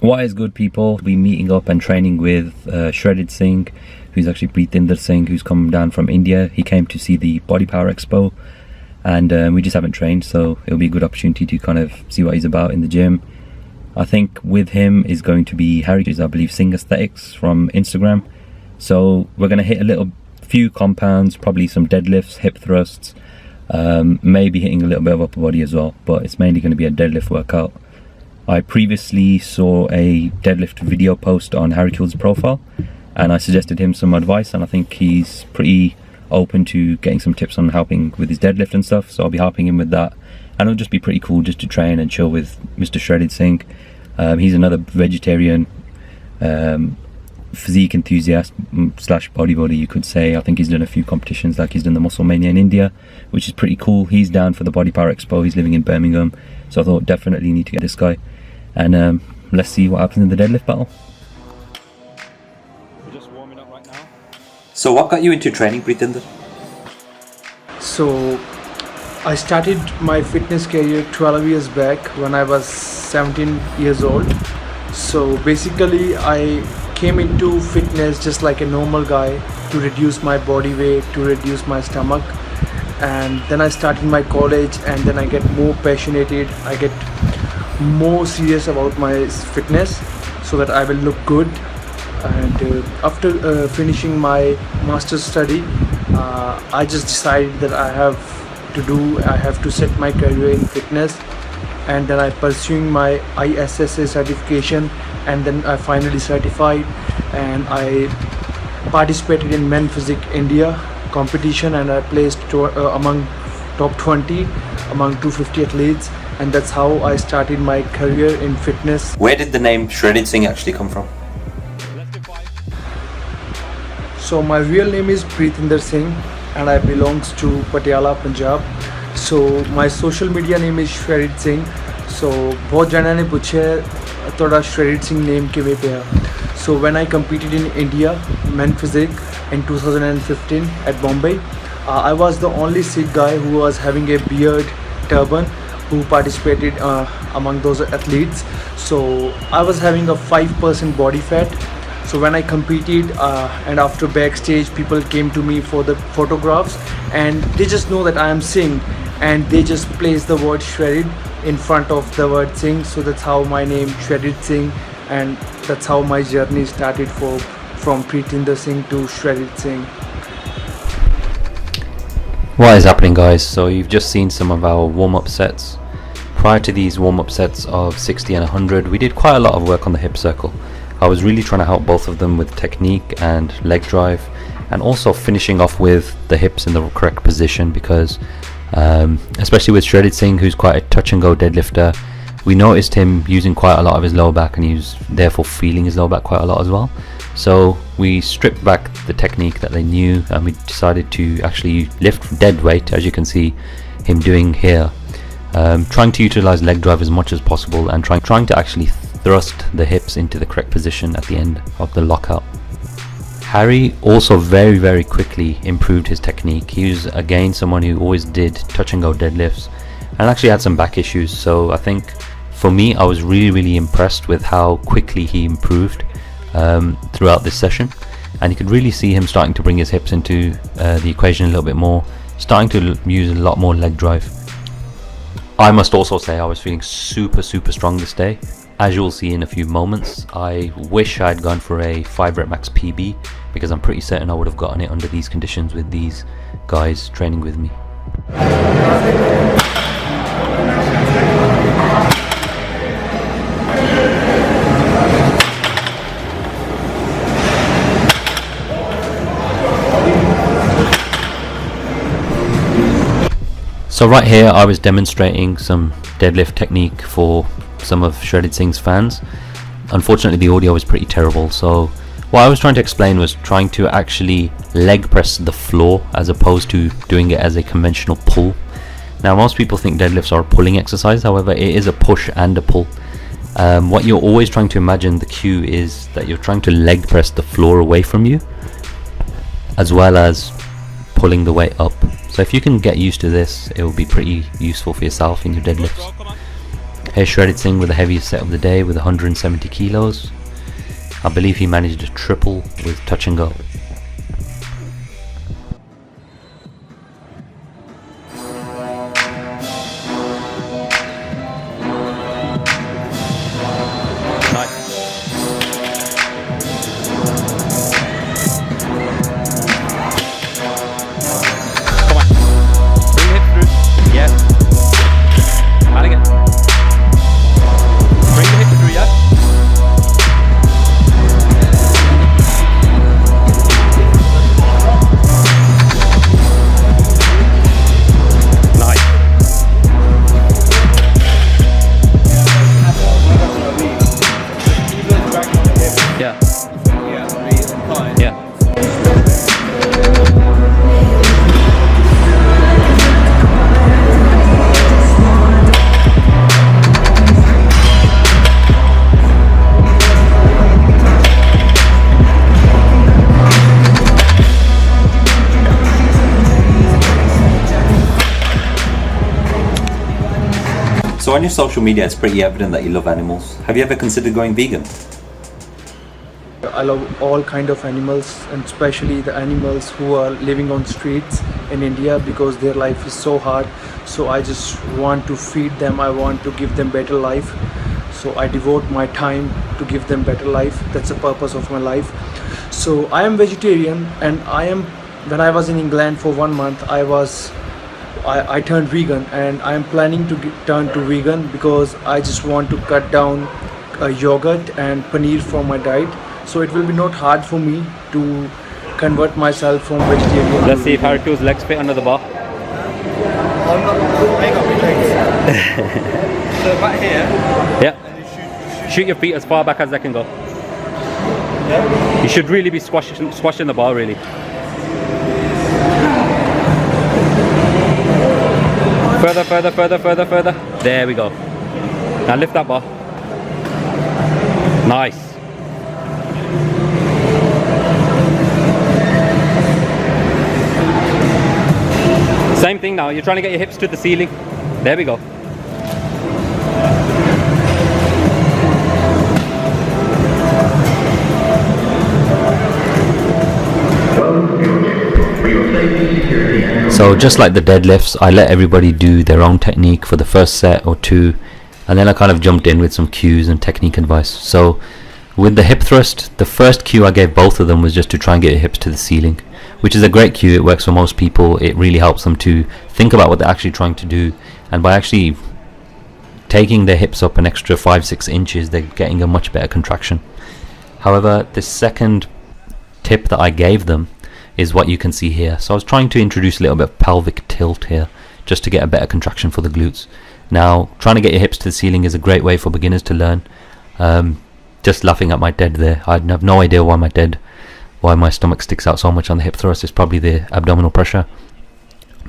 What is good, people? We're meeting up and training with Shredded Singh, who's actually Preetinder Singh, who's come down from India. He came to see the Body Power Expo, and we just haven't trained, so it'll be a good opportunity to kind of see what he's about in the gym. I think with him is going to be Hari, who's I believe Singh Aesthetics from Instagram. So we're going to hit a few compounds, probably some deadlifts, hip thrusts, maybe hitting a little bit of upper body as well, but it's mainly going to be a deadlift workout. I previously saw a deadlift video post on Hari Kuhl's profile, and I suggested him some advice, and I think he's pretty open to getting some tips on helping with his deadlift and stuff, so I'll be helping him with that. And it'll just be pretty cool just to train and chill with Mr. Shredded Singh. He's another vegetarian physique enthusiast slash bodybuilder, you could say. I think he's done a few competitions, like he's done the Muscle Mania in India, which is pretty cool. He's down for the Body Power Expo. He's living in Birmingham, so I thought definitely need to get this guy. And let's see what happens in the deadlift battle. We're just warming up right now. So what got you into training, Preetinder? So I started my fitness career 12 years back when I was 17 years old. So basically I came into fitness just like a normal guy to reduce my body weight, to reduce my stomach. And then I started my college, and then I get more passionate, I get more serious about my fitness so that I will look good. And after finishing my master's study, I just decided that I have to set my career in fitness, and then I pursuing my ISSA certification, and then I finally certified, and I participated in Men Physique India competition, and I placed among top 20 among 250 athletes, and that's how I started my career in fitness. Where did the name Shredded Singh actually come from? So my real name is Preetinder Singh, and I belongs to Patiala, Punjab. So my social media name is Shredded Singh. So बहुत जना ने पूछे थोड़ा Shredded Singh name किवे पे है. So when I competed in India Men Physique in 2015 at Bombay, I was the only Sikh guy who was having a beard, turban, who participated among those athletes. So I was having a 5% body fat. So when I competed and after backstage, people came to me for the photographs, and they just know that I am Singh, and they just place the word Shredded in front of the word Singh. So that's how my name Shredded Singh, and that's how my journey started from Preetinder Singh to Shredded Singh. What is happening, guys? So you've just seen some of our warm-up sets. Prior to these warm-up sets of 60 and 100, we did quite a lot of work on the hip circle. I was really trying to help both of them with technique and leg drive, and also finishing off with the hips in the correct position, because especially with Shredded Singh, who's quite a touch and go deadlifter, we noticed him using quite a lot of his lower back, and he was therefore feeling his lower back quite a lot as well. So we stripped back the technique that they knew, and we decided to actually lift dead weight, as you can see him doing here, trying to utilize leg drive as much as possible, and trying to actually thrust the hips into the correct position at the end of the lockout. Hari also very quickly improved his technique. He was again someone who always did touch and go deadlifts, and actually had some back issues. So I think for me, I was really impressed with how quickly he improved throughout this session, and you could really see him starting to bring his hips into the equation a little bit more, starting to use a lot more leg drive. I must also say I was feeling super strong this day. As you'll see in a few moments, I wish I'd gone for a 5 rep max PB, because I'm pretty certain I would have gotten it under these conditions with these guys training with me. So right here I was demonstrating some deadlift technique for some of Shredded Singh's fans. Unfortunately the audio was pretty terrible, so what I was trying to explain was trying to actually leg press the floor as opposed to doing it as a conventional pull. Now most people think deadlifts are a pulling exercise, however it is a push and a pull. What you're always trying to imagine, the cue is that you're trying to leg press the floor away from you, as well as pulling the weight up. So if you can get used to this, it will be pretty useful for yourself in your deadlifts. Here's Shredded Singh with the heaviest set of the day with 170 kilos. I believe he managed a triple with touch and go. So on your social media, it's pretty evident that you love animals. Have you ever considered going vegan? I love all kind of animals, and especially the animals who are living on streets in India, because their life is so hard. So I just want to feed them. I want to give them better life. So I devote my time to give them better life. That's the purpose of my life. So I am vegetarian, and when I was in England for 1 month, I turned vegan, and I am planning to turn to vegan because I just want to cut down yogurt and paneer from my diet. So it will be not hard for me to convert myself from vegetarian. Let's see if Hari Two's legs fit under the bar. So back here. Yeah. And you shoot Shoot your feet as far back as they can go. Yeah. You should really be squashing the bar, really. Further, further, further, further, further. There we go. Now lift that bar. Nice. Same thing now. You're trying to get your hips to the ceiling. There we go. So just like the deadlifts, I let everybody do their own technique for the first set or two, and then I kind of jumped in with some cues and technique advice. So with the hip thrust, the first cue I gave both of them was just to try and get your hips to the ceiling, which is a great cue. It works for most people. It really helps them to think about what they're actually trying to do, and by actually taking their hips up an extra 5-6 inches, they're getting a much better contraction. However, the second tip that I gave them is what you can see here. So I was trying to introduce a little bit of pelvic tilt here, just to get a better contraction for the glutes. Now, trying to get your hips to the ceiling is a great way for beginners to learn. Just laughing at my dead there. I have no idea why my stomach sticks out so much on the hip thrust. It's probably the abdominal pressure.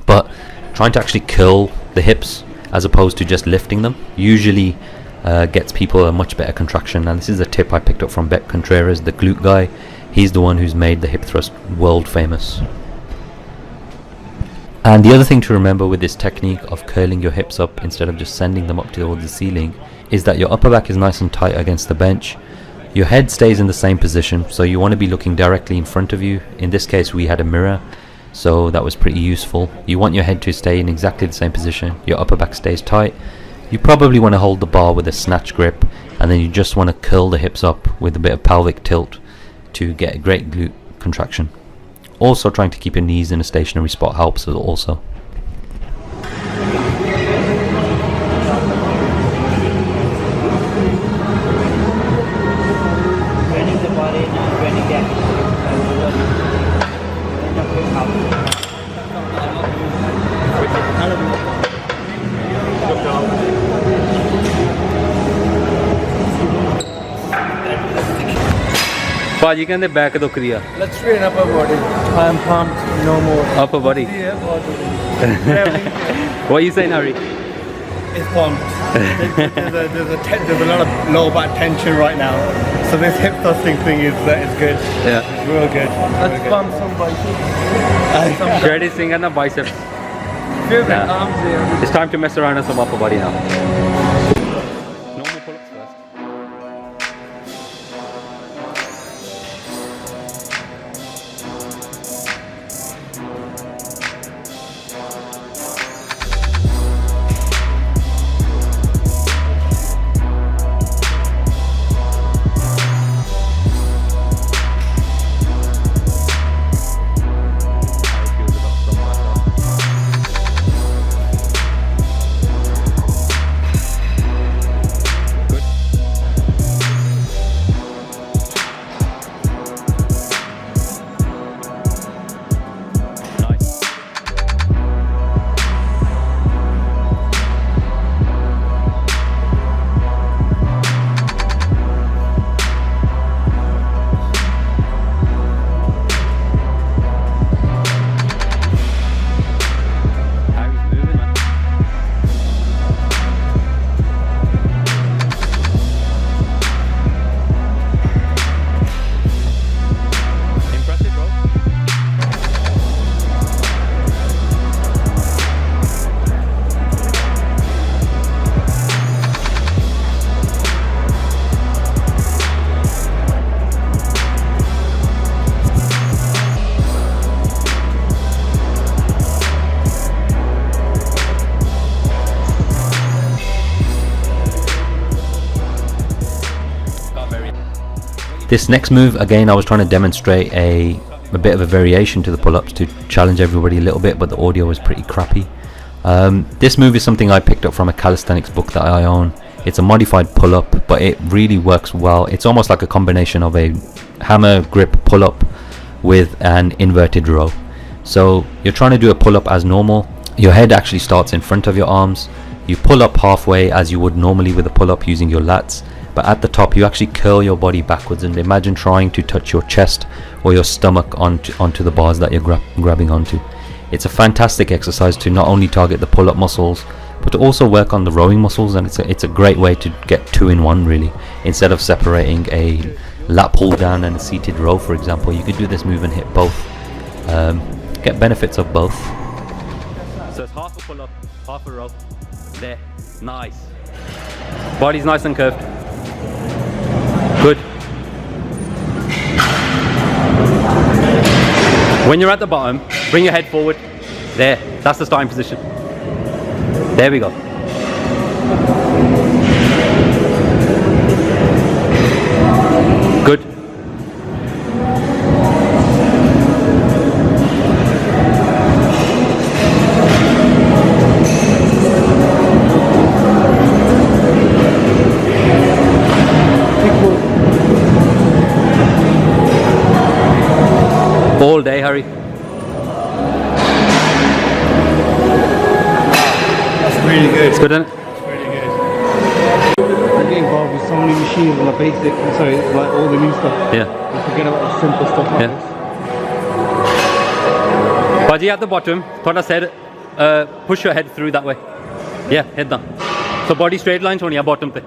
But trying to actually curl the hips as opposed to just lifting them usually gets people a much better contraction. And this is a tip I picked up from Beck Contreras, the glute guy. He's the one who's made the hip thrust world famous. And the other thing to remember with this technique of curling your hips up instead of just sending them up towards the ceiling is that your upper back is nice and tight against the bench. Your head stays in the same position, so you want to be looking directly in front of you. In this case we had a mirror, so that was pretty useful. You want your head to stay in exactly the same position. Your upper back stays tight. You probably want to hold the bar with a snatch grip, and then you just want to curl the hips up with a bit of pelvic tilt to get a great glute contraction. Also, trying to keep your knees in a stationary spot helps also. भाजी कहते back तो क्रिया. Let's train upper body. I am pumped, no more. Upper body. What are you saying, Hari? It's pumped. There's a lot of lower back tension right now. So this hip thrusting thing is good. Yeah. It's real good. Let's pump some biceps. Shredded Singh and the biceps. Favorite arms there. It's time to mess around on some upper body now. This next move, again, I was trying to demonstrate a bit of a variation to the pull-ups to challenge everybody a little bit, but the audio was pretty crappy. This move is something I picked up from a calisthenics book that I own. It's a modified pull-up, but it really works well. It's almost like a combination of a hammer grip pull-up with an inverted row. So you're trying to do a pull-up as normal. Your head actually starts in front of your arms. You pull up halfway as you would normally with a pull-up using your lats, but at the top you actually curl your body backwards and imagine trying to touch your chest or your stomach onto the bars that you're grabbing onto. It's a fantastic exercise to not only target the pull-up muscles, but to also work on the rowing muscles, and it's a great way to get 2 in 1 really. Instead of separating a lat pull down and a seated row, for example, you could do this move and hit both. Get benefits of both. So it's half a pull-up, half a row. There, nice. Body's nice and curved. Good. When you're at the bottom, bring your head forward. There, that's the starting position. There we go. Good. All day, Hari. That's really good. It's good, isn't it? It's really good. I get involved with so many machines on the basic, sorry, like all the new stuff. Yeah. I forget about the simple stuff like Yeah. this. Baji at the bottom, thought I said push your head through that way. Yeah, head down. So body straight lines on your bottom pe.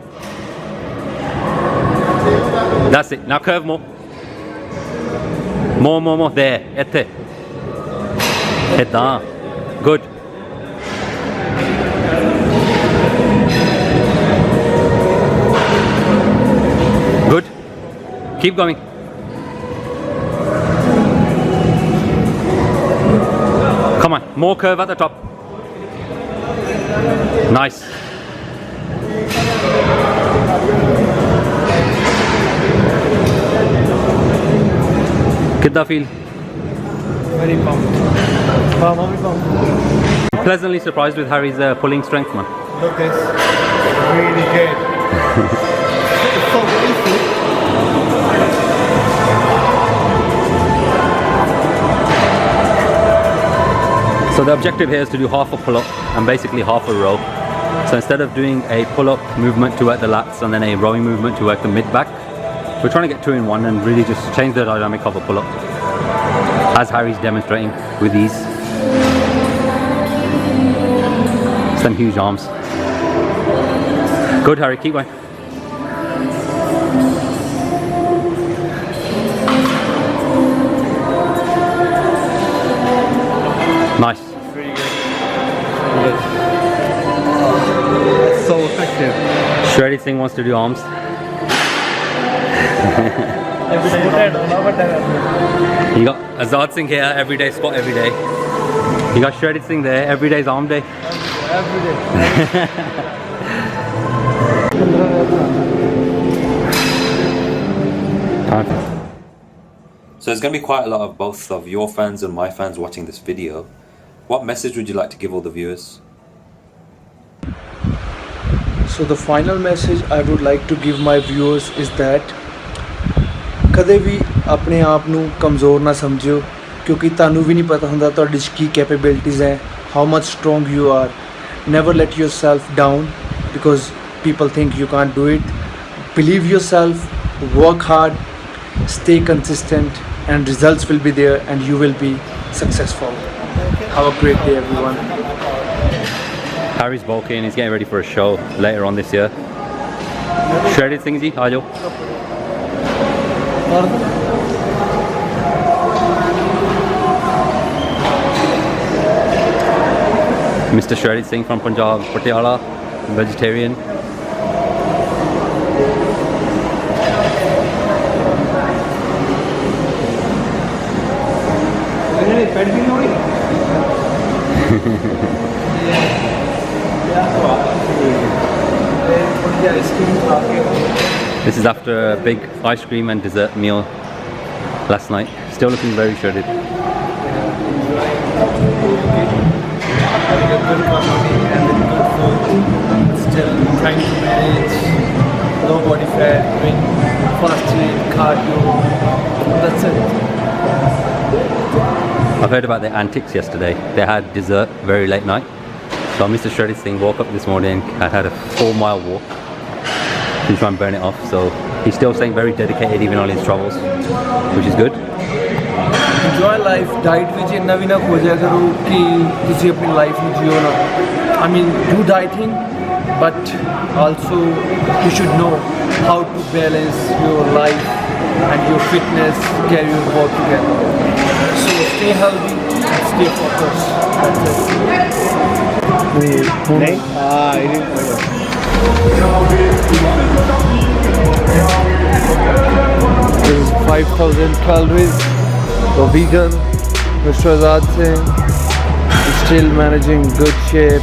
That's it. Now curve more. More. There. Ette. Head down. Good. Good. Keep going. Come on. More curve at the top. Nice. Kidda feel? Very pumped. Pumped. Pleasantly surprised with Harry's pulling strength, man. Look this. Really good. It's so easy. So the objective here is to do half a pull-up and basically half a row. So instead of doing a pull-up movement to work the lats and then a rowing movement to work the mid-back, we're trying to get 2 in 1 and really just change the dynamic of a pull-up, as Harry's demonstrating with ease. Some huge arms. Good, Hari, keep going. Nice. Really good. So effective. Shredded Singh wants to do arms. You got Azad Singh here, everyday squat every day. You got Shredded Singh there, every day's arm day. Every day. So there's going to be quite a lot of both of your fans and my fans watching this video. What message would you like to give all the viewers? So the final message I would like to give my viewers is that ਕਦੇ ਵੀ ਆਪਣੇ ਆਪ ਨੂੰ ਕਮਜ਼ੋਰ ਨਾ ਸਮਝਿਓ, ਕਿਉਂਕਿ ਤੁਹਾਨੂੰ ਵੀ ਨਹੀਂ ਪਤਾ ਹੁੰਦਾ ਤੁਹਾਡੀ 'ਚ ਕੀ ਕੈਪੇਬਿਲਿਟੀਜ਼ ਹੈ, how much strong you are. Never let yourself down because people think you can't do it. Believe yourself, work hard, stay consistent, and results will be there and you will be successful. Have a great day, everyone. Harry's bulking, he's getting ready for a show later on this year. Shredded Singh ji, aajo. Mr. Shredded Singh from Punjab, Patiala, vegetarian. This is after a big ice cream and dessert meal last night. Still looking very shredded. Having a good company and with good food, still trying to manage low body fat, doing fasting, cardio. That's it. I've heard about their antics yesterday. They had dessert very late night. So Mr. Shredded Singh woke up this morning and had a 4-mile walk to try and burn it off. So he's still staying very dedicated even on his travels, which is good. Enjoy life. Diet ਵਿੱਚ ਇੰਨਾ ਵੀ ਨਾ ਖੋਜਿਆ ਕਰੋ ਕਿ ਤੁਸੀਂ ਆਪਣੀ life ਨੂੰ ਜਿਓ ਨਾ. I mean, do dieting, but also you should know how to balance your life and your fitness, career both together. So stay healthy and stay focused. That's it. नहीं हाँ it is This is 5,000 calories. The vegan, Mr. Azad Singh, is still managing good shape.